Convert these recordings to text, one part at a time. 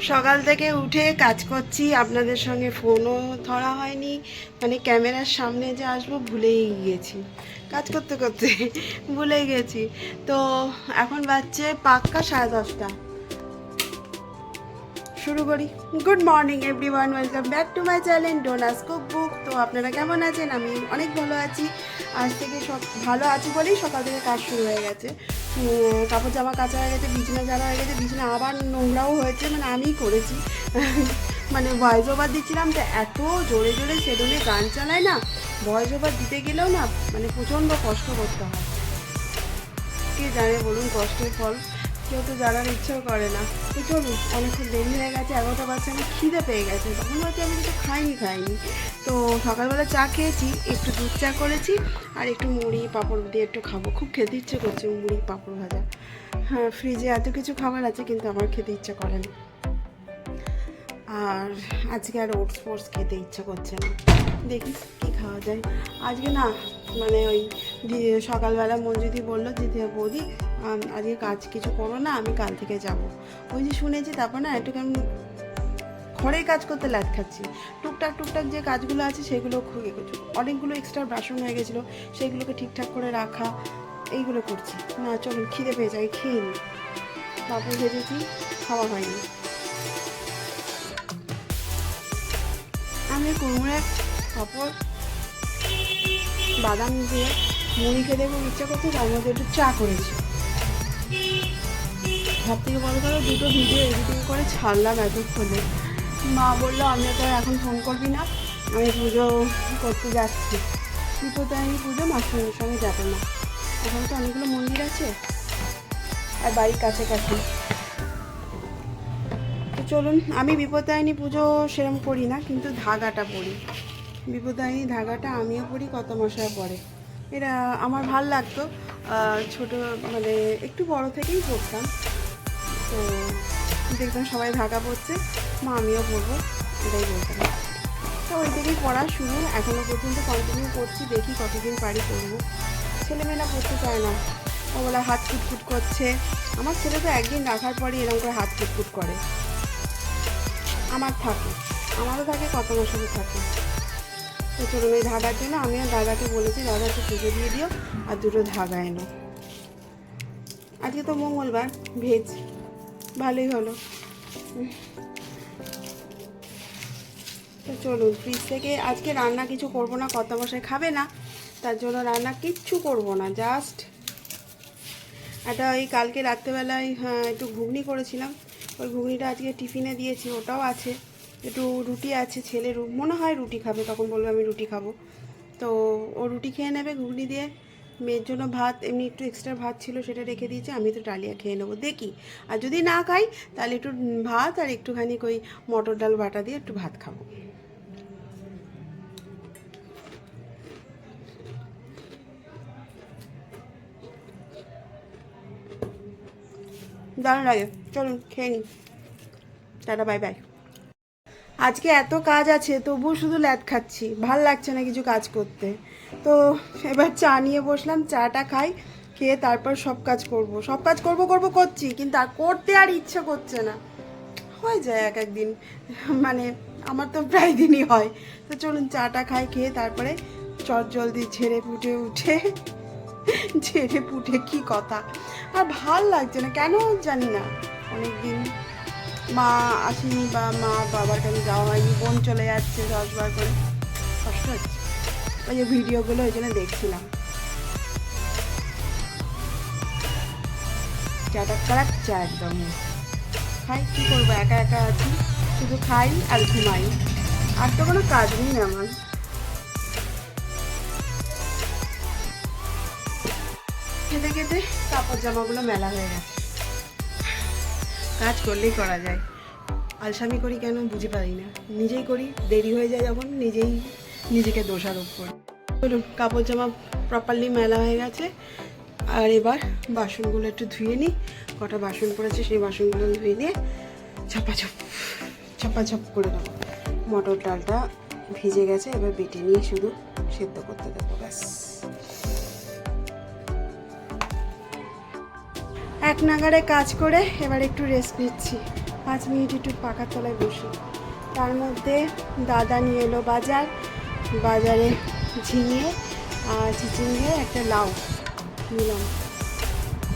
সকাল থেকে উঠে কাজ করছি, আপনাদের সঙ্গে ফোনও ধরা হয়নি, মানে ক্যামেরার সামনে যে আসবো ভুলেই গিয়েছি, কাজ করতে করতে ভুলে গেছি। তো এখন বাজছে পাক্কা 10:30। শুরু করি। Good morning everyone, welcome back to my channel ডোনাস cook book. তো আপনারা কেমন আছেন? আমি অনেক ভালো আছি। আজ থেকে সব ভালো আছি বলেই সকাল থেকে কাজ শুরু হয়ে গেছে। কাপড় জামা কাচা হয়ে গেছে, বিছানা ঝাড়া হয়ে গেছে, বিছানা আবার নোংরাও হয়েছে, মানে আমিই করেছি। মানে ভয়েস ওভার দিচ্ছিলাম তো এত জোরে জোরে সেলুনে গান চালায় না, ভয়েস ওভার দিতে গেলেও না মানে প্রচণ্ড কষ্ট করতে হয়। কে জানে বলুন কষ্টের ফল, কেউ তো জানার ইচ্ছেও করে না। তো চলুন, অনেকক্ষণ দেরি হয়ে গেছে, 11টা বাজছে, আমার খিদে পেয়ে গেছে। তখন হয়তো আমি কিছু খাইনি। তো সকালবেলা চা খেয়েছি, একটু দুধ চা করেছি আর একটু মুড়ি পাঁপড় দিয়ে একটু খাবো। খুব খেতে ইচ্ছে করছে মুড়ি পাঁপড় ভাজা। হ্যাঁ, ফ্রিজে এত কিছু খাবার আছে কিন্তু আমার খেতে ইচ্ছে করে না। আর আজকে আর ওটস খেতে ইচ্ছা করছে না, দেখি কী খাওয়া যায় আজকে। না মানে ওই সকালবেলা মঞ্জুদি বললো যে বৌদি আজকে কাজ কিছু করো না, আমি কাল থেকে যাব। ওই যে শুনেছি, তারপর না একটু কেমন ঘরেই কাজ করতে লাগ খাচ্ছি। টুকটাক যে কাজগুলো আছে সেগুলো অনেকগুলো এক্সট্রা বাসন হয়ে গেছিলো, সেগুলোকে ঠিকঠাক করে রাখা, এইগুলো করছি। না চলুন, খিদে পেয়ে যাই, খেয়ে নিই। পাপড় ভেজেছি, খাওয়া হয়নি। আমি কুমড়ে পাঁপড় বাদাম দিয়ে মুড়ি খেতে খুব ইচ্ছা করছে, তার মধ্যে একটু চা করেছি। সব থেকে বড় করে দুটো ভিডিও এডিটিং করে ছাড়লাম এতক্ষণে। মা বললো আমি তো এখন ফোন করবি না, আমি পুজো করতে যাচ্ছি। বিপদায়নী পুজো, মাসির সঙ্গে যাবে না, এখন তো অনেকগুলো মন্দির আছে আর বাড়ির কাছাকাছি। তো চলুন, আমি বিপদায়নী পুজো সেরকম করি না, কিন্তু ধাগাটা পড়ি। বিপদায়নী ধাগাটা আমিও পড়ি, কত মশায় পড়ে। এটা আমার ভাল লাগতো, ছোটো মানে একটু বড় থেকেই পড়তাম। তো দেখতাম সবাই ধাগা পড়ছে, মা আমিও পড়বো, এটাই বলতাম। তো ওই থেকেই পড়া শুরু, এখনও পর্যন্ত কন্টিনিউ করছি, দেখি কতদিন পারি করবো। ছেলেমেয়েরা পড়তে চায় না, ও বলে হাত ফুটফুট করছে। আমার ছেলে তো একদিন রাখার পরে এরকম করে হাত ফুটফুট করে। আমারও থাকে, কত বছরও থাকে। তো চলুন, ওই ধাগার জন্য আমিও দাদাকে বলেছি, দাদা একটু পুজো দিয়ে দিও আর দুটো ধাগা এনো। আজকে তো মঙ্গলবার, ভেজ, ভালোই হলো। তো চলুন, ফ্রিজ থেকে আজকে রান্না কিছু করব না, কত মশাই খাবে না, তার জন্য রান্না কিচ্ছু করব না। জাস্ট একটা ওই কালকে রাত্রেবেলায় একটু ঘুগনি করেছিলাম, ওই ঘুগনিটা আজকে টিফিনে দিয়েছি, ওটাও আছে। একটু রুটি আছে, ছেলে মনে হয় রুটি খাবে, তখন বলবে আমি রুটি খাবো। তো ও রুটি খেয়ে নেবে ঘুগনি দিয়ে। মেয়ের জন্য ভাত, এমনি একটু এক্সট্রা ভাত ছিল, সেটা রেখে দিয়েছে, আমি তো ডালিয়া খেয়ে নেবো দেখি। আর যদি না খাই তাহলে একটু ভাত আর একটুখানি ওই মটর ডাল বাটা দিয়ে একটু ভাত খাবো। দারুণ লাগে, চলুন খেয়ে নিই। Tata, bye bye. আজকে এত কাজ আছে তবুও শুধু ল্যাদ খাচ্ছি, ভাল লাগছে না কিছু কাজ করতে। তো এবার চা নিয়ে বসলাম, চাটা খাই, খেয়ে তারপর সব কাজ করব করছি, কিন্তু আর করতে আর ইচ্ছা করছে না। হয়ে যায় এক একদিন, মানে আমার তো প্রায় দিনই হয়। তো চলুন চাটা খাই, খেয়ে তারপরে জলদি ঝেড়ে পুটে কি কথা। আর ভাল লাগছে না কেন জানি না, অনেকদিন মা আসেনি বা মা বাবার কাছে যাওয়া হয়নি, বোন চলে যাচ্ছে 10 বার করে, কষ্ট হচ্ছে। ওই যে ভিডিওগুলো ওই জন্য দেখছিলাম। চাটা খারাপ, চা একদম খাই, কী করবো, একা একা আছি, শুধু খাই আর ঘুমাই, আর তো কোনো কাজ নেই আমার। খেতে খেতে কাপড় জামাগুলো মেলা হয়ে গেছে। কাজ করলেই করা যায়, আলসামি করি কেন বুঝে পারি না। নিজেই করি, দেরি হয়ে যায় যখন নিজেকে দোষারোপ করি। চলুন, কাপড় জামা প্রপারলি মেলা হয়ে গেছে, আর এবার বাসনগুলো একটু ধুয়ে নিই। কটা বাসন পড়েছে, সেই বাসনগুলো ধুয়ে নিয়ে ছাপাছপ করে দেবো। মটর ডালটা ভিজে গেছে, এবার বেটে নিয়ে শুধু সেদ্ধ করতে দেবো, ব্যাস। এক নাগাড়ে কাজ করে এবার একটু রেস্ট নিচ্ছি, 5 মিনিট একটু পাকার তলায় বসি। তার মধ্যে দাদা নিয়ে এলো বাজারে ঝিঙে আর চিচিঙ্গে একটা লাউ নিলাম,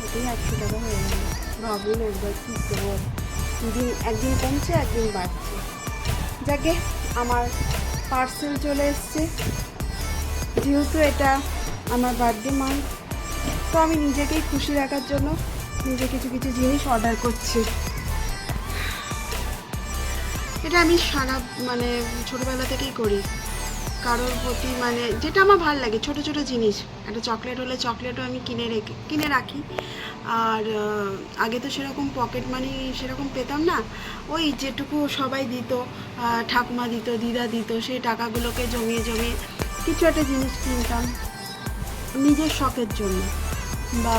ওটাই 100 টাকা হয়ে গেল। ভাবুন একবার কী দেবো, একদিন কমছে একদিন বাড়ছে। যাকে আমার পার্সেল চলে এসছে, যেহেতু এটা আমার বার্থডে মান্থ, তো আমি নিজেকেই খুশি রাখার জন্য নিজে কিছু কিছু জিনিস অর্ডার করছি। এটা আমি সারা মানে ছোটোবেলা থেকেই করি, কারোর প্রতি মানে যেটা আমার ভালো লাগে, ছোট ছোট জিনিস। একটা চকলেট হলে চকলেটও আমি কিনে রাখি। আর আগে তো সেরকম পকেট মানি সেরকম পেতাম না, ওই যেটুকু সবাই দিত, ঠাকুমা দিত, দিদা দিত, সেই টাকাগুলোকে জমিয়ে কিছু একটা জিনিস কিনতাম নিজের শখের জন্য, বা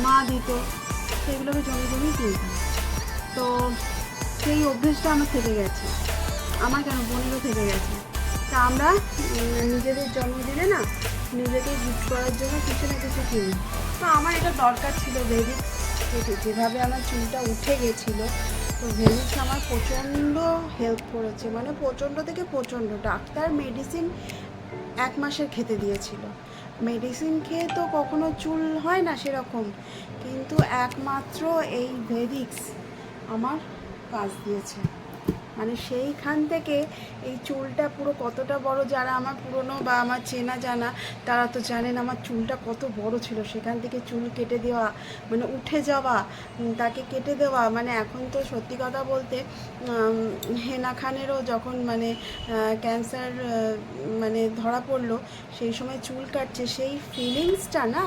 মা দিত, সেগুলোকে জমিয়ে কিনতাম। তো সেই অভ্যেসটা আমার থেকে গেছে, আমার কেন বোনেরও থেকে গেছে। তা আমরা নিজেদের জন্মদিনে না নিজেকে গিফট করার জন্য কিছু না কিছু কিনি। তো আমার এটা দরকার ছিল ভেরিক্স, যেভাবে আমার চুলটা উঠে গেছিলো, তো ভেরিক্স আমার প্রচণ্ড হেল্প করেছে, মানে প্রচণ্ড থেকে প্রচণ্ড। ডাক্তার মেডিসিন 1 মাসের খেতে দিয়েছিল, মেডিসিন খেয়ে তো কখনো চুল হয় না সেরকম, কিন্তু একমাত্র এই ভেরিক্স আমার কাজ দিয়েছে। মানে সেইখান থেকে এই চুলটা পুরো কতটা বড়, যারা আমার পুরনো বা আমার চেনা জানা তারা তো জানেন আমার চুলটা কত বড় ছিল। সেখান থেকে চুল কেটে দেওয়া, মানে উঠে যাওয়া, তাকে কেটে দেওয়া, মানে এখন তো সত্যি কথা বলতে হেনা খানেরও যখন মানে ক্যান্সার মানে ধরা পড়লো, সেই সময় চুল কাটছে, সেই ফিলিংসটা না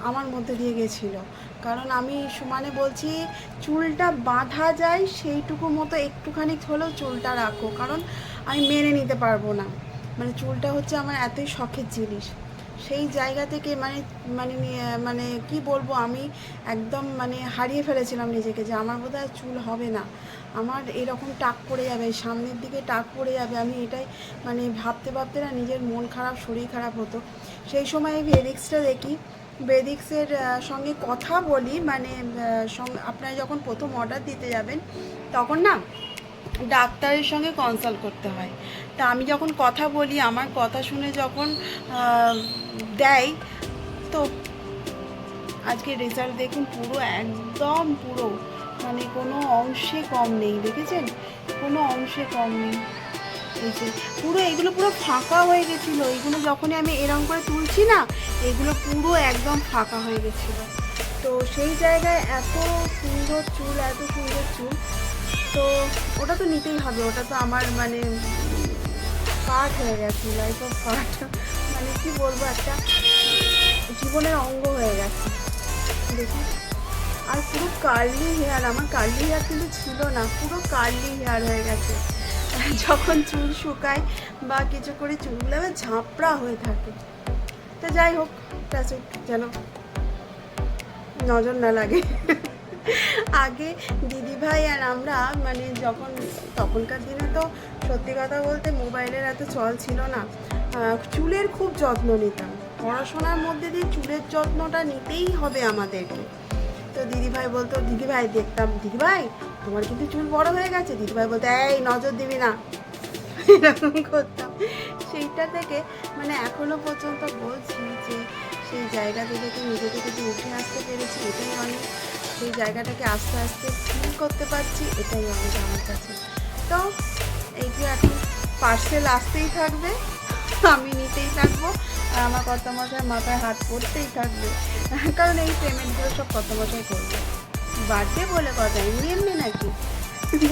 আমার মধ্যে দিয়ে গেছিলো। কারণ আমি সমানে বলছি, চুলটা বাঁধা যায় সেইটুকু মতো একটুখানি হলেও চুলটা রাখো, কারণ আমি মেনে নিতে পারবো না, মানে চুলটা হচ্ছে আমার এতই শখের জিনিস। সেই জায়গা থেকে মানে মানে মানে কি বলবো, আমি একদম মানে হারিয়ে ফেলেছিলাম নিজেকে, যে আমার বোধহয় চুল হবে না, আমার এরকম টাক পড়ে যাবে, সামনের দিকে টাক পড়ে যাবে। আমি এটাই মানে ভাবতে না নিজের মন খারাপ, শরীর খারাপ হতো। সেই সময় এই ভেরিক্সটা দেখি, ভেরিক্সের সঙ্গে কথা বলি, মানে আপনারা যখন প্রথম অর্ডার দিতে যাবেন তখন না ডাক্তারের সঙ্গে কনসাল্ট করতে হয়। তা আমি যখন কথা বলি, আমার কথা শুনে যখন দেয়, তো আজকে রেজাল্ট দেখুন, পুরো একদম পুরো মানে কোনো অংশে কম নেই, দেখেছেন, কোনো অংশে কম নেই। এই যে পুরো এগুলো পুরো ফাঁকা হয়ে গেছিলো, এইগুলো যখনই আমি এরকম করে তুলছি না, এগুলো পুরো একদম ফাঁকা হয়ে গেছিলো। তো সেই জায়গায় এত সুন্দর চুল, তো ওটা তো নিতেই হবে, ওটা তো আমার মানে পার্ট হয়ে গেছে, লাইফ অফ পার্ট, মানে কি বলবো, একটা জীবনের অঙ্গ হয়ে গেছে। দেখি, আর পুরো কার্লি হেয়ার, আমার কার্লি হেয়ার কিন্তু ছিল না, পুরো কার্লি হেয়ার হয়ে গেছে। যখন চুল শুকায় বা কিছু করে চুলগুলো ঝাঁপড়া হয়ে থাকে। তো যাই হোক, যেন নজর না লাগে। আগে দিদিভাই আর আমরা মানে যখন, তখনকার দিনে তো সত্যি কথা বলতে মোবাইলের এত চল ছিল না, চুলের খুব যত্ন নিতাম, পড়াশোনার মধ্যে দিয়ে চুলের যত্নটা নিতেই হবে আমাদেরকে। তো দিদিভাই বলতো, দিদিভাই দেখতাম, দিদিভাই তোমার কিন্তু চুল বড় হয়ে গেছে, দিদিভাই বলতো এই নজর দিবি না, এরকম করতাম। সেইটা থেকে মানে এখনো পর্যন্ত বলছি যে সেই জায়গা থেকে নিজে থেকে যে উঠে আসতে পেরেছি, এটাই অনেক, সেই জায়গাটাকে আস্তে আস্তে ফিল করতে পারছি, এটাই অনেক আমার কাছে। তো এইটা এখন পার্সেল আসতেই থাকবে, আমি নিতেই থাকবো, আর আমার কর্তামশাই মাথায় হাত পড়তেই থাকবে, কারণ এই পেমেন্টগুলো সব কর্তামশাই করবে। বার্থডে বলে কথা, এমনি নাকি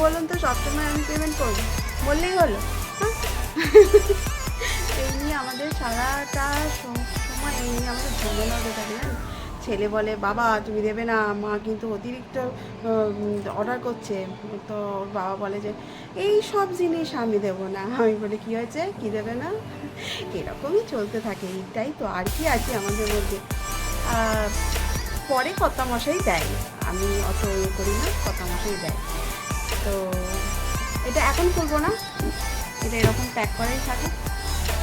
বলুন তো, সবসময় আমি পেমেন্ট করবো বললেই হলো? এই নিয়ে আমাদের সারাটা সময় এই নিয়ে আমাদের ঝামেলা হতে থাকে। জানেন, ছেলে বলে বাবা তুমি দেবে না, মা কিন্তু অতিরিক্ত অর্ডার করছে, তো ওর বাবা বলে যে এই সব জিনিস আমি দেবো না। আমি বলি কী হয়েছে, কী দেবে না, এরকমই চলতে থাকে, এইটাই তো, আর কি আছে আমাদের মধ্যে। পরে কর্তামশাই দেয়, আমি অত ইয়ে করি না, কর্তামশাই দেয়। তো এটা এখন করবো না, এটা এরকম প্যাক করাই থাকে।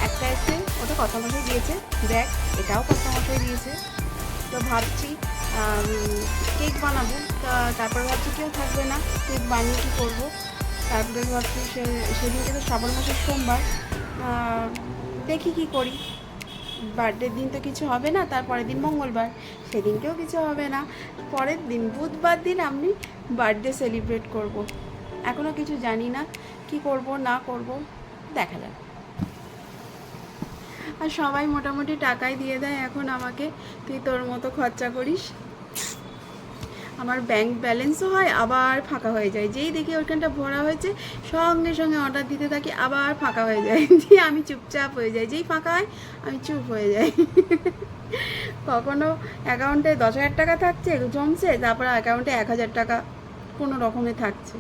একটা এসে ওটা কর্তামশাই দিয়েছে, দেখ এটাও কর্তামশাই দিয়েছে। তো ভাবছি কেক বানাবো। তারপর ভাবছি কেউ থাকবে না, কেক বানিয়ে কী করবো। তারপরে ভাবছি সেদিনকে তো শ্রাবণ মাসের সোমবার, দেখি কি করি। বার্থডের দিন তো কিছু হবে না, তারপরের দিন মঙ্গলবার, সেদিনকেও কিছু হবে না। পরের দিন বুধবার দিন আমি বার্থডে সেলিব্রেট করব। এখনও কিছু জানি না কি করব না করব, দেখা যাক। আর সবাই মোটামুটি টাকাই দিয়ে দেয় এখন আমাকে, তুই তোর মতো খরচা করিস। আমার ব্যাংক ব্যালেন্সও হয়, আবার ফাঁকা হয়ে যায়। যেই দেখি ওইখানটা ভরা হয়েছে সঙ্গে সঙ্গে অর্ডার দিতে থাকি, আবার ফাঁকা হয়ে যায়। দিয়ে আমি চুপচাপ হয়ে যাই, যেই ফাঁকা হয় আমি চুপ হয়ে যাই। কখনো অ্যাকাউন্টে 10,000 টাকা থাকছে জমছে, তারপর অ্যাকাউন্টে 1,000 টাকা কোনো রকমে থাকছে।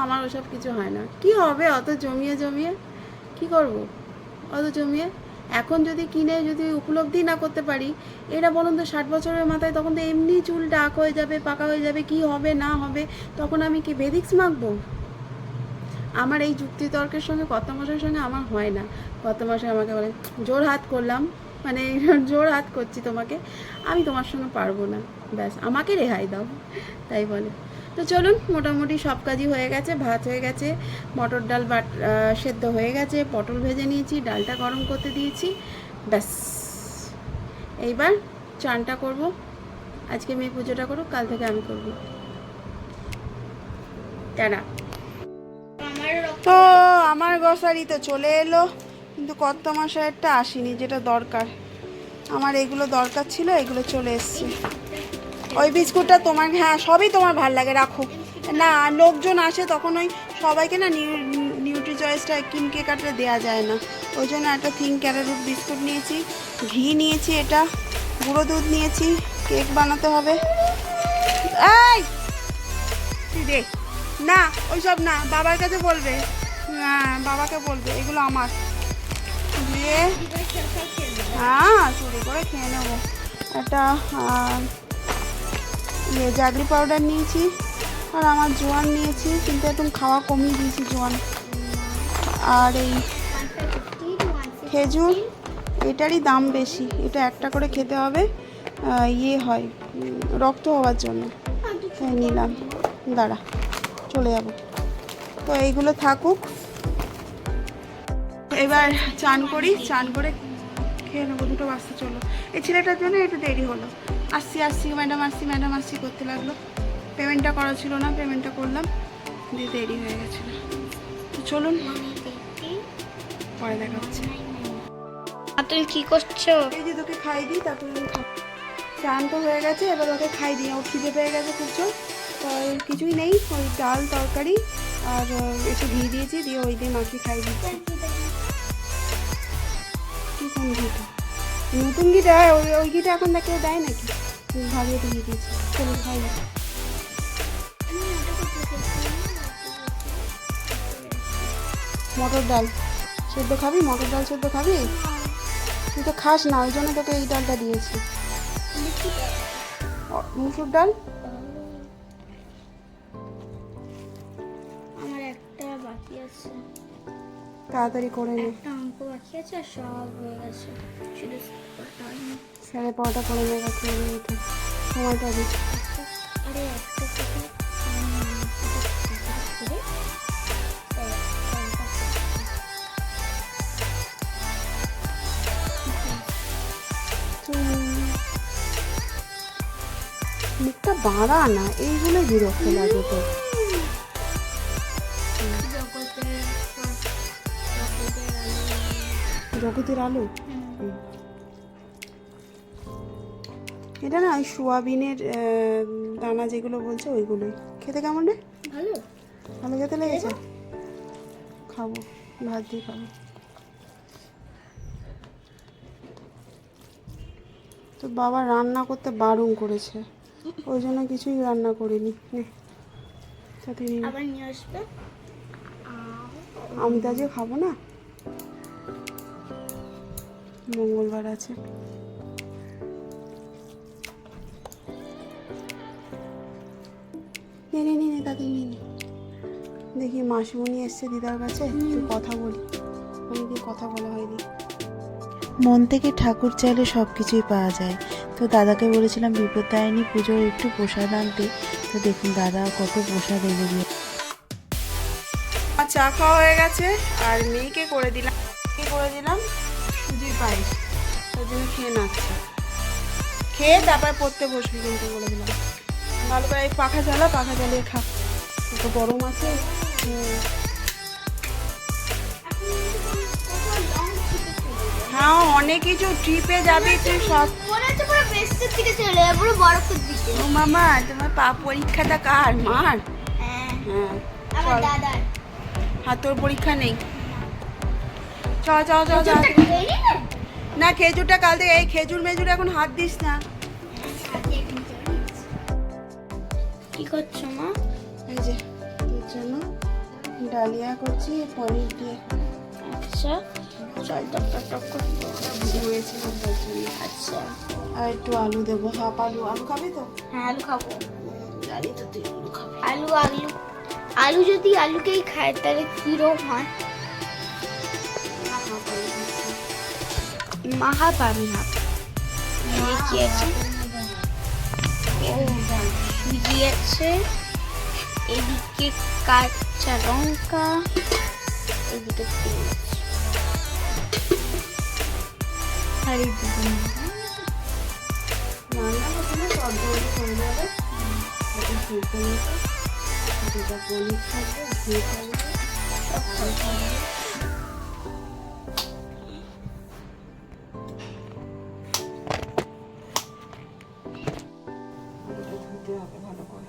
আমার ওসব কিছু হয় না। কি হবে অত জমিয়ে জমিয়ে, কি করব অত জমিয়ে? এখন যদি কিনে যদি উপলব্ধি না করতে পারি, এরা বলুন তো 60 বছরের মাথায় তখন তো এমনি চুল ডাক হয়ে যাবে, পাকা হয়ে যাবে, কি হবে না হবে, তখন আমি কি ভেদিক্স মাখবো? আমার এই যুক্তিতর্কের সঙ্গে কর্তামশাইয়ের সঙ্গে আমার হয় না। কর্তামশাই আমাকে বলে, জোর হাত করলাম, মানে জোর হাত করছি তোমাকে, আমি তোমার সঙ্গে পারবো না, ব্যাস আমাকে রেহাই দাও, তাই বলে। তো চলুন, মোটামুটি সব কাজই হয়ে গেছে। ভাত হয়ে গেছে, মটর ডাল সেদ্ধ হয়ে গেছে, পটল ভেজে নিয়েছি, ডালটা গরম করতে দিয়েছি, ব্যাস। এইবার চানটা করব। আজকে মেয়ে পুজোটা করুক, কাল থেকে আমি করব। টানা। তো আমার গ্রসারি তো চলে এলো, কিন্তু কর্তামশাইয়েরটা আসেনি, যেটা দরকার। আমার এগুলো দরকার ছিল, এগুলো চলে এসছে। ওই বিস্কুটটা তোমার, হ্যাঁ সবই তোমার ভাল লাগে, রাখো না। লোকজন আসে তখন ওই সবাইকে না নিউট্রি চয়েসটা কিমকে কাটলে দেওয়া যায় না, ওই জন্য একটা থিঙ্ক ক্যারারুট বিস্কুট নিয়েছি, ঘি নিয়েছি, এটা গুঁড়ো দুধ নিয়েছি, কেক বানাতে হবে। এই দে না, ওইসব না, বাবার কাছে বলবে, হ্যাঁ বাবাকে বলবে এগুলো আমার। দিয়ে হ্যাঁ চুরি করে খেয়ে নেবো। একটা জাগরি পাউডার নিয়েছি, আর আমার জোয়ান নিয়েছি, কিন্তু একদম খাওয়া কমিয়ে দিয়েছি জোয়ান। আর এই খেজুর, এটারই দাম বেশি, এটা একটা করে খেতে হবে, ইয়ে হয় রক্ত হওয়ার জন্য, তাই নিলাম। দাঁড়া চলে যাব। তো এইগুলো থাকুক, এবার চান করি, চান করে খেয়ে নেবো। 2টো বাজতে চলো। এই ছেলেটার জন্য একটু দেরি হলো, আসছি ম্যাডাম আসছি করতে লাগলো। পেমেন্টটা করা ছিল না, পেমেন্টটা করলাম, দিয়ে দেরি হয়ে গেছিলো। তো চলুন, পরে দেখা হচ্ছে। তুমি কি করছো? এই যে তোকে খাই দিই, তারপরে চান তো হয়ে গেছে, এবার ওকে খাই দিই। ও খিদে পেয়ে গেছে খুব জোর, তো কিছুই নেই, ওই ডাল তরকারি আর একটু ঘি দিয়েছি, দিয়ে ওই দিয়ে মাখিয়ে খাই দিচ্ছি। কি কোন ঘিটা? নতুন ঘিটা, ওই ঘিটা এখন না কেউ দেয় নাকি? ভালো ঘি দিয়েছি, চলো খাই। মটর ডাল সেদ্ধ খাবি? মটর ডাল সেদ্ধ খাবি? তুই তো খাস না, ওই জন্য তোকে এই ডালটা দিয়েছি। মুসুর ডাল আমার একটা বাকি আছে, তাড়াতাড়ি করে নে। একটা অঙ্ক বাকি আছে, আর সব হয়ে গেছে, শুধু সাড়ে 5টা করে নে, রাখি ওঠে সময়টা দিই। আরে একটা থেকে মুখটা বাড়া না, এইগুলো বিরক্ত লাগে তো। জগতের আলো, এটা না ওই সোয়াবিনের দানা যেগুলো বলছে ওইগুলোই। খেতে কেমন রে? ভালো, ভালো খেতে লেগেছে? খাবো, ভাত দিয়ে খাবো। তো বাবা রান্না করতে বারণ করেছে, ওই জন্য কিছুই রান্না করিনি। আবার নিয়ে আসবে। আমি তো আজকে খাবো না, মঙ্গলবার আছে। নে তাদের নিয়ে নে। দেখি মাসিমণি এসছে দিদার কাছে, একটু কথা বলি, অনেকদিন কথা বলা হয়নি। মন থেকে ঠাকুর চাইলে সব কিছুই পাওয়া যায়, তো দাদাকে বলেছিলাম বিপত্তারিণী পুজোর একটু প্রসাদ আনতে। তো দেখুন দাদা কত প্রসাদ এনে দিয়ে। আমার চা খাওয়া হয়ে গেছে আর মেয়েকে করে দিলাম সুজির পায়েস, তার জন্য খেয়ে নাচ্ছে। খেয়ে তারপর পড়তে বসবি কিন্তু বলে দিলাম। ভালো করে এই পাখা চালিয়ে খা, তো গরম আছে। হ্যাঁ অনেক কিছু ট্রিপে যাবি তুই সব। ও মামা তোমার পরীক্ষাটা কার? মার? হ্যাঁ হ্যাঁ তোর পরীক্ষা নেই। চ না খেজুরটা কাল থেকে, এই খেজুর মেজুর এখন হাত দিস না। কি করছো মা? এই যে তোর জন্য ডালিয়া করছি পনির দিয়ে। আচ্ছা চল টক করবো। হয়েছে তোর জন্য। আচ্ছা আর একটু আলু দেবো, হাফ আলু। আলু খাবি তো? হ্যাঁ আলু খাবো। জানি তো তুই আলু খাবি। আলু যদি আলুকেই খায় তাহলে কিরম হয়? মা হাফ আমি হাফ। কি আছে? সুজি আছে, এদিকে কাঁচা লঙ্কা, এদিকে তেল আছে। আর এইদিকে রান্না করতে না সব ধরনের হয়ে যাবে। এটা শুকনো মতো, যেটা পনির থাকবে, ঘি থাকবে, সব থাকবে। ধুতে হবে ভালো করে,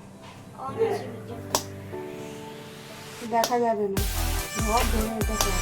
দেখা যাবে না। ধর ধরে এটা কর।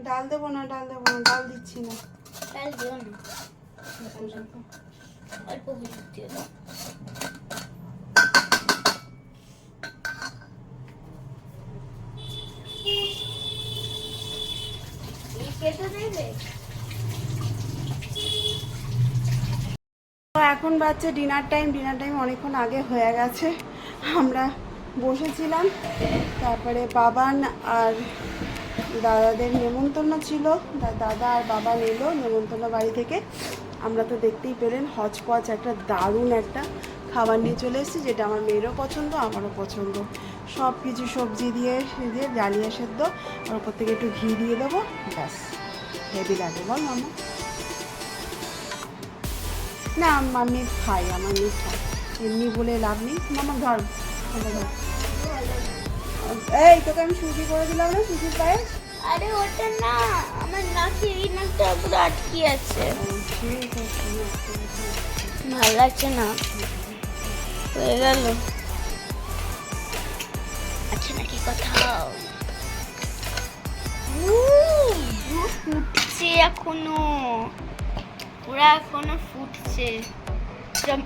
ডাল দেবো না, ডাল দিচ্ছি না। ডাল দিও না, অল্প হলুদ দিয়ে দাও। খেতে দেবে? তো এখন বাচ্চা ডিনার টাইম অনেকক্ষণ আগে হয়ে গেছে। আমরা বসেছিলাম, তারপরে বাবান আর দাদাদের নেমন্তন্ন ছিল। দাদা আর বাবা এলো নেমন্তন্ন বাড়ি থেকে। আমরা তো দেখতেই পেলেন হচপচ একটা দারুণ একটা খাবার নিয়ে চলে এসেছি, যেটা আমার মেয়েরও পছন্দ, আমারও পছন্দ। সব কিছু সবজি দিয়ে ডালিয়া সেদ্ধ, আর ওপর থেকে একটু ঘি দিয়ে দেবো, ব্যাস হেভি লাগে। বল মামা? না আমার মেয়ে খাই, এমনি বলে লাভ নেই। মামা ধর, এই তোকে আমি সুজি করে দিলাম না, সুজির পায়েস। আরে ওটা না, আমার নাকে এই নাকটা পুরো আটকে আছে, ভালো লাগছে না। হয়ে গেল আচ্ছা নাকি কোথাও? ফুটছে এখনো, পুরা এখনো ফুটছে।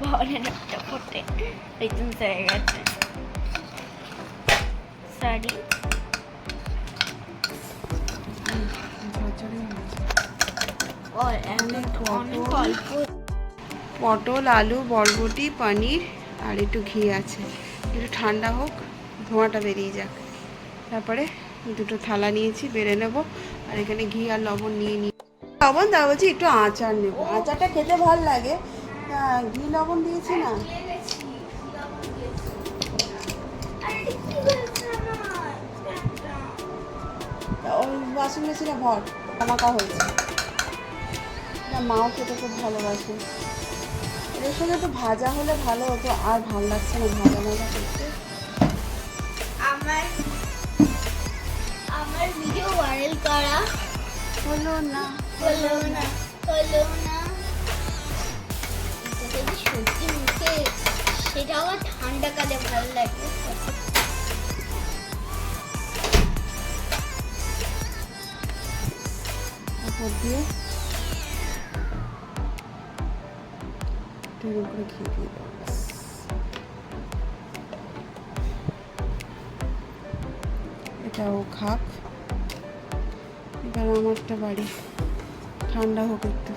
ভবনের একটা ফোটে একদম হয়ে গেছে। শাড়ি পটল, আলু, বরবটি, পনির আর একটু ঘি আছে। একটু ঠান্ডা হোক, ধোঁয়াটা বেরিয়ে যাক, তারপরে দুটো থালা নিয়েছি, বেড়ে নেবো। আর এখানে ঘি আর লবণ নিয়ে নিই। লবণ দেওয়া বলছি, একটু আচার নেবো, আচারটা খেতে ভালো লাগে। ঘি লবণ দিয়েছি না। ওই ওয়াশিং মেশিনে ভর, আমাকা হয়েছে। মাও খেতে খুব ভালোবাসে। এর সঙ্গে একটু ভাজা হলে ভালো হতো, আর ভালো লাগছে না ভাজা করতে। আমার ভিডিও ভাইরাল করা হলো না। যদি সত্যি মুখে, সেটা আমার ঠান্ডা কালে ভালো লাগে। ওর দিয়ে টুকরো করে ঘি দিয়ে দেবো ব্যাস। এটাও খাক, এবার আমারটা বাড়ি ঠান্ডা হোক একটু।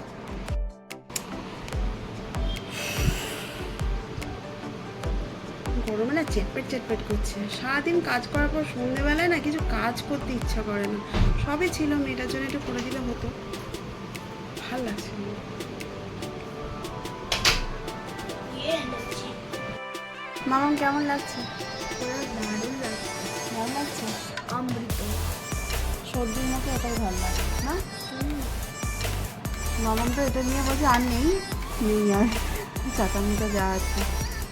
গরমে না চেটপেট চেটপেট করছে, সারাদিন কাজ করার পর সন্ধ্যেবেলায় না কিছু কাজ করতে ইচ্ছা করে না। সবই ছিল, মেয়েটার জন্য একটু করে দিলে হতো, ভাল লাগছে না। মামাম কেমন লাগছে? দারুণ লাগছে, ভালো লাগছে, অমৃত। সবজির মতো এটাই ভালো লাগে না? মামাম তো এটা নিয়ে বলছে আর নেই আর চাটামিটা যা আছে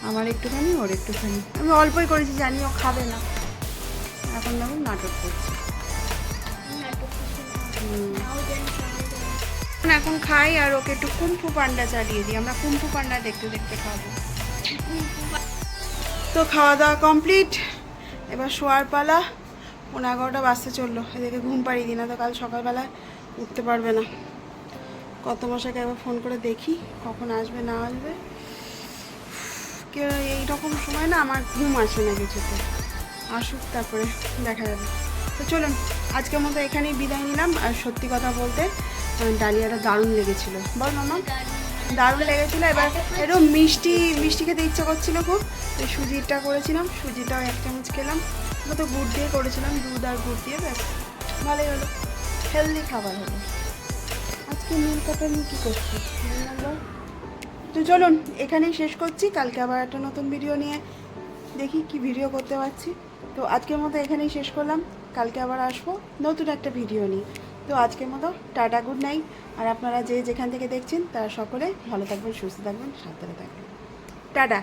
আমার একটুখানি ওর একটুখানি, আমি অল্পই করেছি, জানি ও খাবে না, এখন দেখুন নাটক করছে। এখন খাই আর ওকে একটু কুম্ফু পান্ডা চালিয়ে দিই, আমরা কুম্ফু পান্ডা দেখতে দেখতে খাবো। তো খাওয়া দাওয়া কমপ্লিট, এবার শোয়ার পালা। 11:30 বাজতে চললো, এদিকে ঘুম পাড়িয়ে দিই, না তো কাল সকালবেলা উঠতে পারবে না। কত মশাইকে একবার ফোন করে দেখি কখন আসবে না আসবে। এইরকম সময় না আমার ঘুম আসে না কিছুতে, আসুক তারপরে দেখা যাবে। তো চলুন আজকের মতো এখানেই বিদায় নিলাম। আর সত্যি কথা বলতে ডালিয়াটা দারুণ লেগেছিল, বল মামা? দারুণ লেগেছিলো। এবার একটু মিষ্টি মিষ্টি খেতে ইচ্ছা করছিলো খুব, তো সুজিটা করেছিলাম, সুজিটাও 1 চামচ খেলাম, তো গুড় দিয়ে করেছিলাম, দুধ আর গুড় দিয়ে, ব্যাস ভালোই হলো, হেলদি খাবার হলো। আজকে নীল কাটা নিয়ে কী করছি নাম্বার। তো চলুন এখানেই শেষ করছি, কালকে আবার একটা নতুন ভিডিও নিয়ে দেখি কি ভিডিও করতে পারছি। তো আজকের মতো এখানেই শেষ করলাম, কালকে আবার আসবো নতুন একটা ভিডিও নিয়ে। তো আজকের মতো টাটা, গুড নাইট। আর আপনারা যে যেখান থেকে দেখছেন তারা সকলে ভালো থাকবেন, সুস্থ থাকবেন, সাবধানে থাকবেন, টাটা।